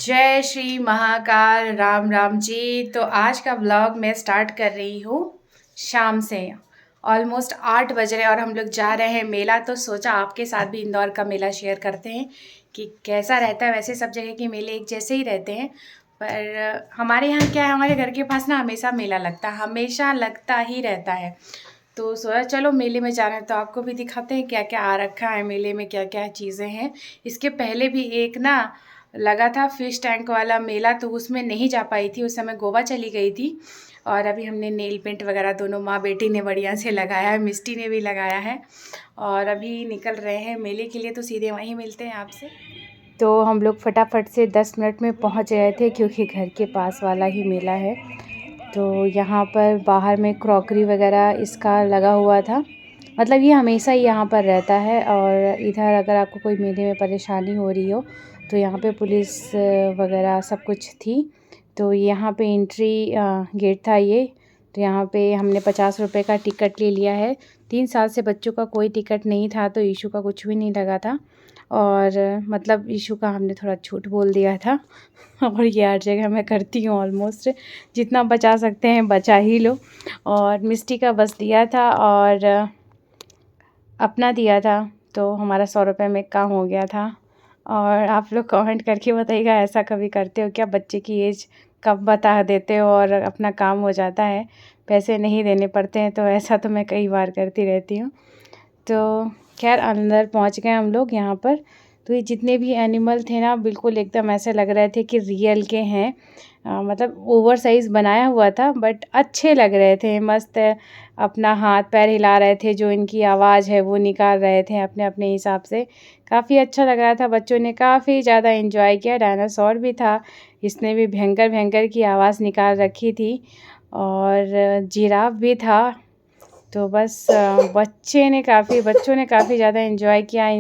जय श्री महाकाल राम राम जी। तो आज का व्लॉग मैं स्टार्ट कर रही हूँ शाम से। ऑलमोस्ट 8 बज रहे हैं और हम लोग जा रहे हैं मेला। तो सोचा आपके साथ भी इंदौर का मेला शेयर करते हैं कि कैसा रहता है। वैसे सब जगह के मेले एक जैसे ही रहते हैं, पर हमारे यहाँ क्या है, हमारे घर के पास ना हमेशा मेला लगता है, हमेशा लगता ही रहता है। तो सोचा चलो मेले में जा रहे हैं तो आपको भी दिखाते हैं क्या क्या आ रखा है मेले में, क्या क्या चीज़ें हैं। इसके पहले भी एक ना लगा था फिश टैंक वाला मेला, तो उसमें नहीं जा पाई थी, उस समय गोवा चली गई थी। और अभी हमने नेल पेंट वगैरह दोनों माँ बेटी ने बढ़िया से लगाया है, मिष्टी ने भी लगाया है। और अभी निकल रहे हैं मेले के लिए, तो सीधे वहीं मिलते हैं आपसे। तो हम लोग फटाफट से 10 मिनट में पहुंच गए थे क्योंकि घर के पास वाला ही मेला है। तो यहाँ पर बाहर में क्रॉकरी वगैरह इसका लगा हुआ था, मतलब ये हमेशा ही यहाँ पर रहता है। और इधर अगर आपको कोई मेले में परेशानी हो रही हो तो यहाँ पे पुलिस वगैरह सब कुछ थी। तो यहाँ पे एंट्री गेट था ये। तो यहाँ पे हमने 50 रुपये का टिकट ले लिया है। 3 साल से बच्चों का कोई टिकट नहीं था, तो इशू का कुछ भी नहीं लगा था। और मतलब इशू का हमने थोड़ा झूठ बोल दिया था और ये हर जगह मैं करती हूँ, ऑलमोस्ट जितना बचा सकते हैं बचा ही लो। और मिष्टी का बस दिया था और अपना दिया था, तो हमारा 100 रुपये में काम हो गया था। और आप लोग कमेंट करके बताइएगा ऐसा कभी करते हो क्या, बच्चे की एज कब बता देते हो और अपना काम हो जाता है, पैसे नहीं देने पड़ते हैं। तो ऐसा तो मैं कई बार करती रहती हूँ। तो खैर अंदर पहुँच गए हम लोग यहाँ पर। तो ये जितने भी एनिमल थे ना, बिल्कुल एकदम ऐसे लग रहे थे कि रियल के हैं। मतलब ओवर साइज़ बनाया हुआ था बट अच्छे लग रहे थे, मस्त अपना हाथ पैर हिला रहे थे, जो इनकी आवाज़ है वो निकाल रहे थे अपने अपने हिसाब से। काफ़ी अच्छा लग रहा था, बच्चों ने काफ़ी ज़्यादा एंजॉय किया। डायनासोर भी था, इसने भी भयंकर भयंकर की आवाज़ निकाल रखी थी। और जिराफ भी था। तो बस बच्चों ने काफ़ी ज़्यादा एंजॉय किया।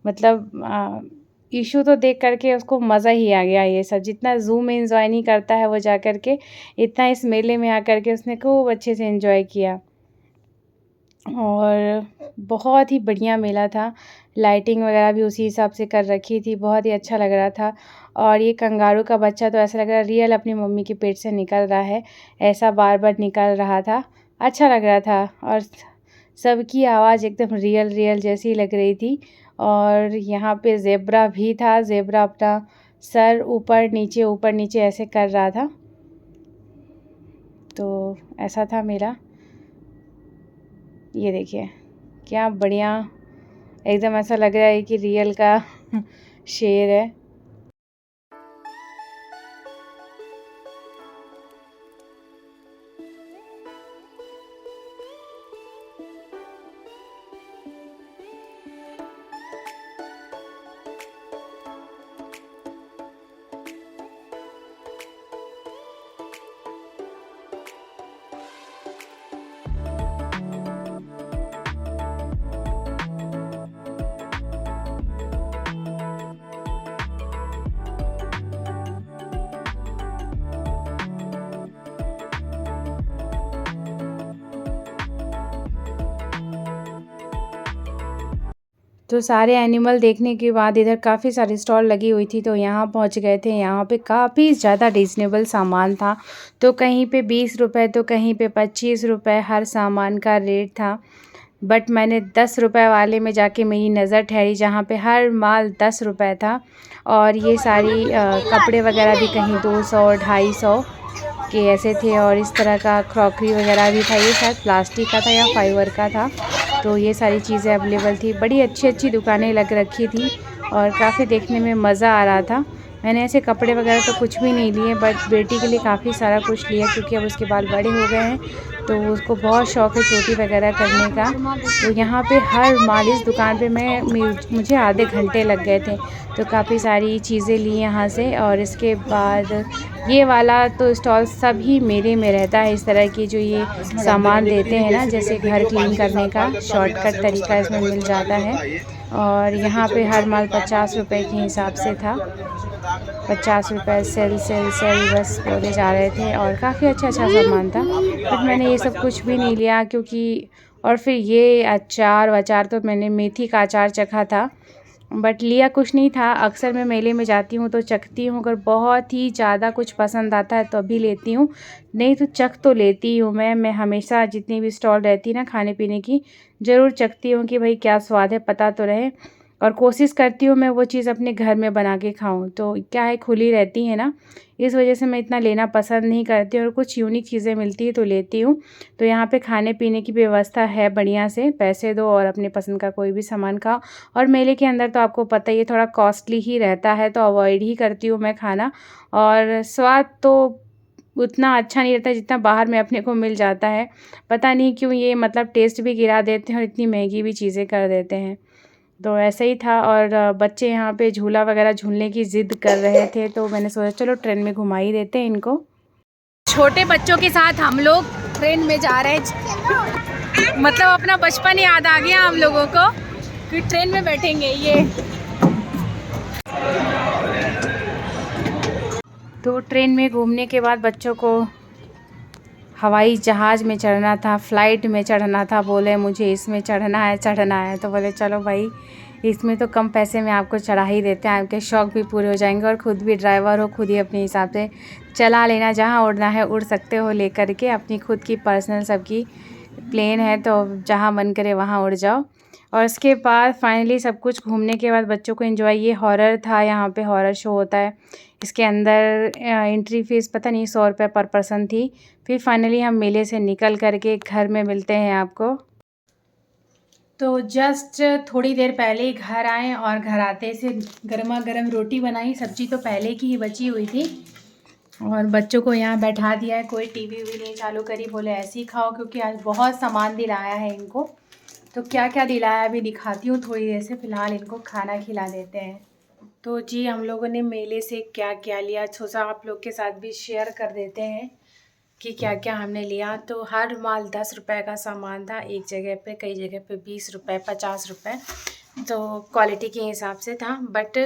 मतलब इशू तो देख करके उसको मज़ा ही आ गया। ये सब जितना ज़ू में एंजॉय नहीं करता है वो जा कर के, इतना इस मेले में आ कर के उसने खूब अच्छे से एंजॉय किया। और बहुत ही बढ़िया मेला था, लाइटिंग वगैरह भी उसी हिसाब से कर रखी थी, बहुत ही अच्छा लग रहा था। और ये कंगारू का बच्चा तो ऐसा लग रहा है रियल अपनी मम्मी के पेट से निकल रहा है, ऐसा बार बार निकल रहा था, अच्छा लग रहा था। और सबकी आवाज़ एकदम रियल रियल जैसी लग रही थी। और यहाँ पे ज़ेब्रा भी था, ज़ेब्रा अपना सर ऊपर नीचे ऐसे कर रहा था। तो ऐसा था मेरा। ये देखिए क्या बढ़िया, एकदम ऐसा लग रहा है कि रियल का शेर है। तो सारे एनिमल देखने के बाद इधर काफ़ी सारी स्टॉल लगी हुई थी, तो यहाँ पहुँच गए थे। यहाँ पे काफ़ी ज़्यादा रीज़नेबल सामान था, तो कहीं पे 20 रुपये तो कहीं पे 25 रुपये हर सामान का रेट था। बट मैंने 10 रुपये वाले में जाके मेरी नज़र ठहरी, जहाँ पे हर माल 10 रुपये था। और ये सारी कपड़े वगैरह भी कहीं 200 250 के ऐसे थे। और इस तरह का क्रॉकरी वगैरह भी था, ये शायद प्लास्टिक का था या फाइबर का था। तो ये सारी चीज़ें अवेलेबल थी, बड़ी अच्छी अच्छी दुकानें लग रखी थी और काफ़ी देखने में मज़ा आ रहा था। मैंने ऐसे कपड़े वगैरह तो कुछ भी नहीं लिए, बट बेटी के लिए काफ़ी सारा कुछ लिया क्योंकि अब उसके बाल बड़े हो गए हैं, तो उसको बहुत शौक़ है चोटी वगैरह करने का। तो यहाँ पे हर माल, इस दुकान पे मुझे आधे घंटे लग गए थे। तो काफ़ी सारी चीज़ें ली यहाँ से। और इसके बाद ये वाला तो स्टॉल सभी मेले में रहता है, इस तरह की जो ये सामान देते हैं ना, जैसे घर क्लीन करने का शॉर्टकट तरीका इसमें मिल जाता है। और यहाँ पे हर माल 50 रुपये के हिसाब से था, 50 रुपये सेल सेल सेल बस बोले जा रहे थे। और काफ़ी अच्छा अच्छा सामान था, बट मैंने ये सब कुछ भी नहीं लिया क्योंकि। और फिर ये अचार तो मैंने मेथी का अचार चखा था, बट लिया कुछ नहीं था। अक्सर मैं मेले में जाती हूँ तो चखती हूँ, अगर बहुत ही ज़्यादा कुछ पसंद आता है तो अभी लेती हूँ, नहीं तो चख तो लेती हूँ मैं हमेशा जितनी भी स्टॉल रहती है ना खाने पीने की, ज़रूर चखती हूँ कि भाई क्या स्वाद है, पता तो रहे। और कोशिश करती हूँ मैं वो चीज़ अपने घर में बना के खाऊँ। तो क्या है, खुली रहती है ना, इस वजह से मैं इतना लेना पसंद नहीं करती, और कुछ यूनिक चीज़ें मिलती है तो लेती हूँ। तो यहाँ पे खाने पीने की व्यवस्था है बढ़िया से, पैसे दो और अपने पसंद का कोई भी सामान खाओ। और मेले के अंदर तो आपको पता ही है थोड़ा कॉस्टली ही रहता है, तो अवॉइड ही करती हूँ मैं खाना। और स्वाद तो उतना अच्छा नहीं रहता जितना बाहर में अपने को मिल जाता है। पता नहीं क्यों ये मतलब टेस्ट भी गिरा देते हैं और इतनी महंगी भी चीज़ें कर देते हैं। तो ऐसा ही था। और बच्चे यहाँ पे झूला वगैरह झूलने की ज़िद कर रहे थे, तो मैंने सोचा चलो ट्रेन में घुमा ही देते हैं इनको। छोटे बच्चों के साथ हम लोग ट्रेन में जा रहे हैं, मतलब अपना बचपन याद आ गया हम लोगों को कि ट्रेन में बैठेंगे ये। तो ट्रेन में घूमने के बाद बच्चों को हवाई जहाज़ में चढ़ना था, फ़्लाइट में चढ़ना था, बोले मुझे इसमें चढ़ना है। तो बोले चलो भाई, इसमें तो कम पैसे में आपको चढ़ा ही देते हैं, आपके शौक़ भी पूरे हो जाएंगे और ख़ुद भी ड्राइवर हो, खुद ही अपने हिसाब से चला लेना, जहाँ उड़ना है उड़ सकते हो लेकर के, अपनी खुद की पर्सनल सबकी प्लेन है, तो जहाँ मन करे वहाँ उड़ जाओ। और उसके बाद फाइनली सब कुछ घूमने के बाद बच्चों को एंजॉय, ये हॉरर था, यहाँ पे हॉरर शो होता है, इसके अंदर एंट्री फ़ीस पता नहीं 100 रुपये पर पर्सन थी। फिर फाइनली हम मेले से निकल करके घर में मिलते हैं आपको। तो जस्ट थोड़ी देर पहले ही घर आए और घर आते से गर्मा गर्म रोटी बनाई, सब्जी तो पहले की ही बची हुई थी, और बच्चों को यहाँ बैठा दिया है, कोई टीवी भी नहीं चालू करी, बोले ऐसे ही खाओ, क्योंकि आज बहुत सामान दिलाया है इनको। तो क्या क्या दिलाया अभी दिखाती हूँ थोड़ी देर से, फ़िलहाल इनको खाना खिला देते हैं। तो जी हम लोगों ने मेले से क्या क्या लिया, सोचा आप लोग के साथ भी शेयर कर देते हैं कि क्या क्या हमने लिया। तो हर माल 10 रुपए का सामान था, एक जगह पे, कई जगह पे 20 रुपए 50 रुपए, तो क्वालिटी के हिसाब से था। बट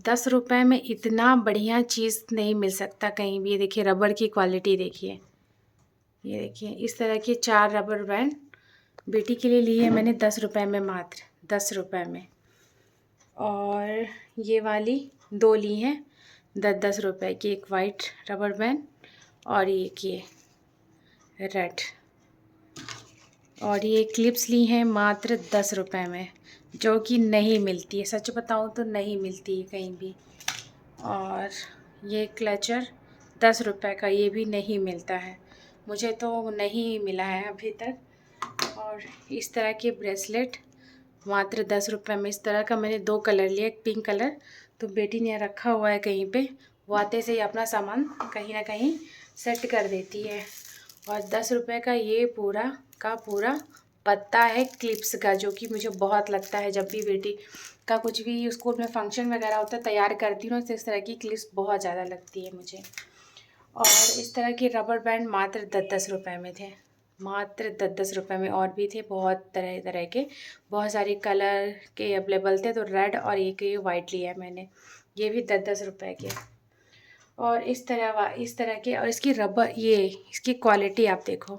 10 रुपए में इतना बढ़िया चीज़ नहीं मिल सकता कहीं भी। देखिए रबड़ की क्वालिटी देखिए, ये देखिए इस तरह के 4 रबड़ बैंड बेटी के लिए लिए मैंने 10 रुपए में, मात्र 10 रुपए में। और ये वाली 2 ली हैं 10-10 रुपए की, एक वाइट रबड़ बैंड और एक ये रेड, और ये क्लिप्स ली हैं मात्र 10 रुपए में, जो कि नहीं मिलती है, सच बताऊं तो नहीं मिलती है कहीं भी। और ये क्लचर 10 रुपए का, ये भी नहीं मिलता है, मुझे तो नहीं मिला है अभी तक। और इस तरह के ब्रेसलेट मात्र 10 रुपए में, इस तरह का मैंने 2 कलर लिए, एक पिंक कलर, तो बेटी ने रखा हुआ है कहीं पे, वो आते से ही अपना सामान कहीं ना कहीं सेट कर देती है। और 10 रुपए का ये पूरा का पूरा पत्ता है क्लिप्स का, जो कि मुझे बहुत लगता है, जब भी बेटी का कुछ भी स्कूल में फंक्शन वगैरह होता है तैयार करती हूँ तो इस तरह की क्लिप्स बहुत ज़्यादा लगती है मुझे। और इस तरह के रबड़ बैंड मात्र 10-10 रुपए में थे, मात्र 10-10 रुपए में। और भी थे बहुत तरह तरह के, बहुत सारे कलर के अवेलेबल थे, तो रेड और एक ये वाइट लिया है मैंने, ये भी 10-10 रुपए के। और इस तरह के, और इसकी रबर, ये इसकी क्वालिटी आप देखो,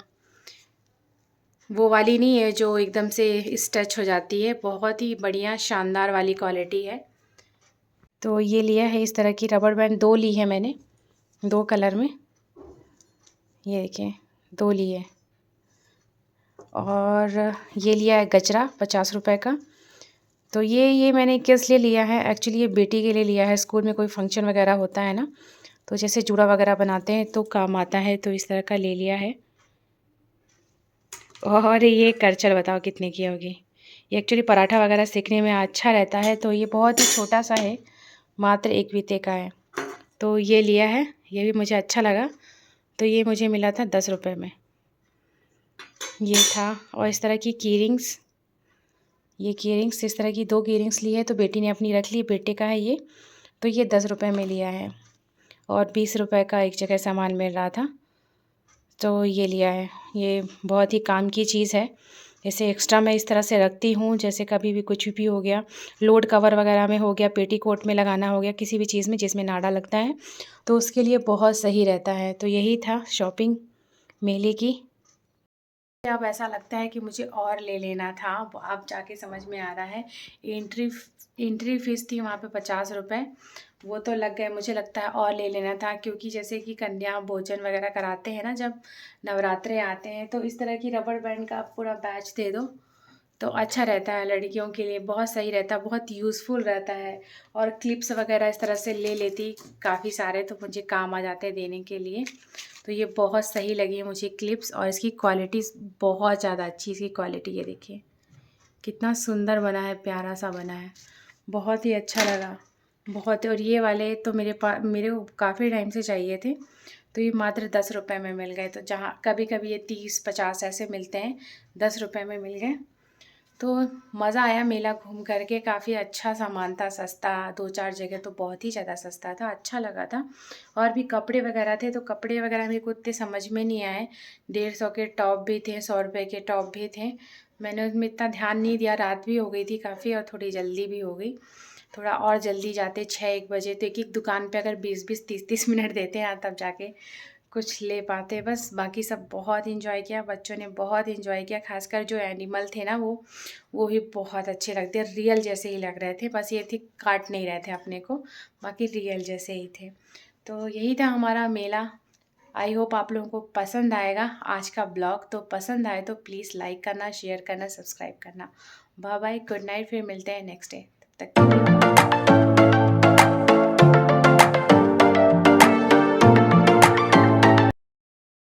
वो वाली नहीं है जो एकदम से स्ट्रेच हो जाती है, बहुत ही बढ़िया शानदार वाली क्वालिटी है। तो ये लिया है इस तरह की रबड़ बैंड, 2 ली है मैंने, 2 कलर में, ये देखिए 2 लिए। और ये लिया है गजरा 50 रुपए का। तो ये मैंने किस लिए लिया है, एक्चुअली ये बेटी के लिए लिया है, स्कूल में कोई फंक्शन वगैरह होता है ना, तो जैसे जूड़ा वगैरह बनाते हैं तो काम आता है, तो इस तरह का ले लिया है। और ये करछल बताओ कितने की होगी, ये एक्चुअली पराठा वगैरह सेकने में अच्छा रहता है, तो ये बहुत ही छोटा सा है, मात्र 1 बीते का है, तो ये लिया है, ये भी मुझे अच्छा लगा। तो ये मुझे मिला था 10 रुपये में, ये था। और इस तरह की कीरिंग्स, ये कीरिंग्स इस तरह की 2 कीरिंग्स ली है, तो बेटी ने अपनी रख ली, बेटे का है ये, तो ये 10 रुपये में लिया है। और 20 रुपये का एक जगह सामान मिल रहा था, तो ये लिया है। ये बहुत ही काम की चीज़ है, जैसे एक्स्ट्रा मैं इस तरह से रखती हूँ, जैसे कभी भी कुछ भी हो गया, लोड कवर वगैरह में हो गया, पेटीकोट में लगाना हो गया, किसी भी चीज़ में जिसमें नाड़ा लगता है, तो उसके लिए बहुत सही रहता है। तो यही था शॉपिंग मेले की। अब ऐसा लगता है कि मुझे और ले लेना था, अब जाके समझ में आ रहा है। एंट्री फ़ीस थी वहाँ पे 50 रुपये, वो तो लग गए। मुझे लगता है और ले लेना था, क्योंकि जैसे कि कन्या भोजन वगैरह कराते हैं ना, जब नवरात्रे आते हैं तो इस तरह की रबड़ बैंड का पूरा बैच दे दो तो अच्छा रहता है, लड़कियों के लिए बहुत सही रहता है, बहुत यूज़फुल रहता है। और क्लिप्स वगैरह इस तरह से ले लेती काफ़ी सारे, तो मुझे काम आ जाते हैं देने के लिए। तो ये बहुत सही लगी है मुझे क्लिप्स, और इसकी क्वालिटी बहुत ज़्यादा अच्छी, इसकी क्वालिटी ये देखिए कितना सुंदर बना है, प्यारा सा बना है, बहुत ही अच्छा लगा बहुत। और ये वाले तो मेरे को काफ़ी टाइम से चाहिए थे, तो ये मात्र 10 रुपये में मिल गए। तो जहाँ कभी कभी ये 30-50 ऐसे मिलते हैं, 10 रुपये में मिल गए। तो मज़ा आया मेला घूम करके, काफ़ी अच्छा सामान था, सस्ता, 2-4 जगह तो बहुत ही ज़्यादा सस्ता था, अच्छा लगा था। और भी कपड़े वगैरह थे, तो कपड़े वगैरह मेरे को उतने समझ में नहीं आए। 150 के टॉप भी थे, 100 रुपये के टॉप भी थे। मैंने उसमें इतना ध्यान नहीं दिया, रात भी हो गई थी काफ़ी और थोड़ी जल्दी भी हो गई। थोड़ा और जल्दी जाते 6-1 बजे, तो एक एक दुकान पे अगर 20-20 30-30 मिनट देते हैं तब जाके कुछ ले पाते। बस बाकी सब बहुत इन्जॉय किया, बच्चों ने बहुत इन्जॉय किया, खासकर जो एनिमल थे ना वो भी बहुत अच्छे लगते, रियल जैसे ही लग रहे थे। बस ये थी काट नहीं रहे थे अपने को, बाकी रियल जैसे ही थे। तो यही था हमारा मेला। आई होप आप लोगों को पसंद आएगा आज का ब्लॉग। तो पसंद आए तो प्लीज़ लाइक करना, शेयर करना, सब्सक्राइब करना। बाय बाय, गुड नाइट, फिर मिलते हैं नेक्स्ट डे, तब तक के लिए।